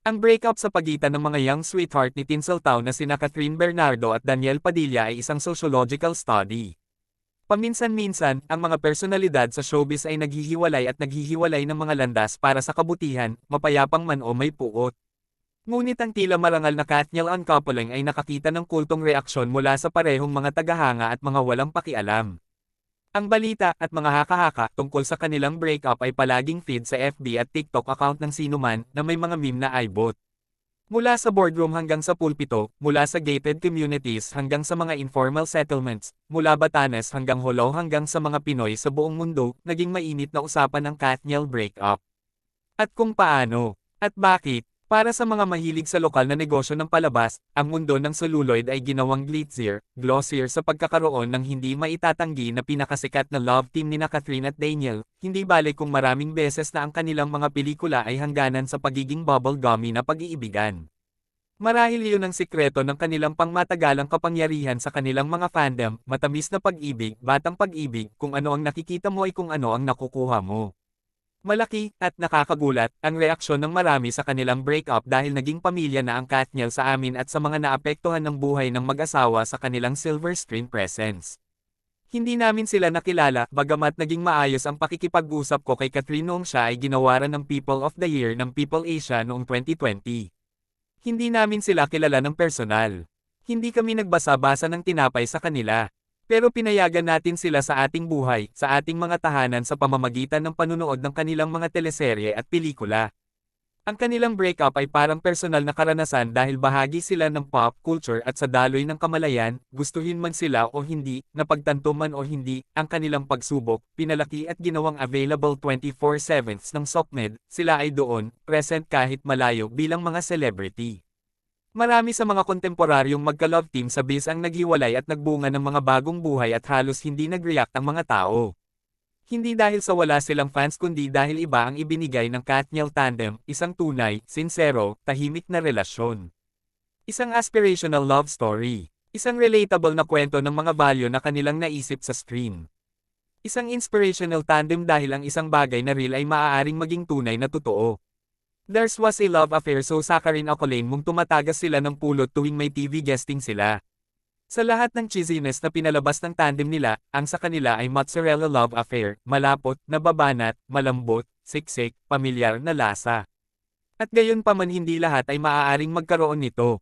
Ang breakup sa pagitan ng mga young sweetheart ni Tinseltown na sina Catherine Bernardo at Daniel Padilla ay isang sociological study. Paminsan-minsan, ang mga personalidad sa showbiz ay naghihiwalay ng mga landas para sa kabutihan, mapayapang man o may puot. Ngunit ang tila marangal na Katniel uncoupling ay nakakita ng kultong reaksyon mula sa parehong mga tagahanga at mga walang pakialam. Ang balita at mga haka-haka tungkol sa kanilang breakup ay palaging feed sa FB at TikTok account ng sinuman na may mga meme na aibot. Mula sa boardroom hanggang sa pulpito, mula sa gated communities hanggang sa mga informal settlements, mula Batanes hanggang Holo hanggang sa mga Pinoy sa buong mundo, naging mainit na usapan ang Katniel breakup. At kung paano, at bakit, para sa mga mahilig sa lokal na negosyo ng palabas, ang mundo ng celluloid ay ginawang glitzier, glossier sa pagkakaroon ng hindi maitatanggi na pinakasikat na love team ni Catherine at Daniel, hindi bale kung maraming beses na ang kanilang mga pelikula ay hangganan sa pagiging bubblegummy na pag-iibigan. Marahil iyon ang sikreto ng kanilang pangmatagalang kapangyarihan sa kanilang mga fandom, matamis na pag-ibig, batang pag-ibig, kung ano ang nakikita mo ay kung ano ang nakukuha mo. Malaki, at nakakagulat, ang reaksyon ng marami sa kanilang breakup dahil naging pamilya na ang Katniel sa amin at sa mga naapektuhan ng buhay ng mag-asawa sa kanilang silver screen presence. Hindi namin sila nakilala, bagamat naging maayos ang pakikipag-usap ko kay Catherine noong siya ay ginawaran ng People of the Year ng People Asia noong 2020. Hindi namin sila kilala ng personal. Hindi kami nagbasa-basa ng tinapay sa kanila. Pero pinayagan natin sila sa ating buhay, sa ating mga tahanan sa pamamagitan ng panunood ng kanilang mga teleserye at pelikula. Ang kanilang breakup ay parang personal na karanasan dahil bahagi sila ng pop culture at sa daloy ng kamalayan, gustuhin man sila o hindi, napagtanto man o hindi, ang kanilang pagsubok, pinalaki at ginawang available 24/7 ng SOCMED, sila ay doon, present kahit malayo bilang mga celebrity. Marami sa mga kontemporaryong magka-love team sa biz ang naghiwalay at nagbunga ng mga bagong buhay at halos hindi nag-react ang mga tao. Hindi dahil sa wala silang fans kundi dahil iba ang ibinigay ng Katniel tandem, isang tunay, sinsero, tahimik na relasyon. Isang aspirational love story. Isang relatable na kwento ng mga value na kanilang naisip sa screen. Isang inspirational tandem dahil ang isang bagay na real ay maaaring maging tunay na totoo. Theirs was a love affair so sakarin ako lane mong tumatagas sila ng pulot tuwing may TV guesting sila. Sa lahat ng cheesiness na pinalabas ng tandem nila, ang sa kanila ay mozzarella love affair, malapot, nababanat, malambot, siksik, pamilyar na lasa. At gayon pa man hindi lahat ay maaaring magkaroon nito.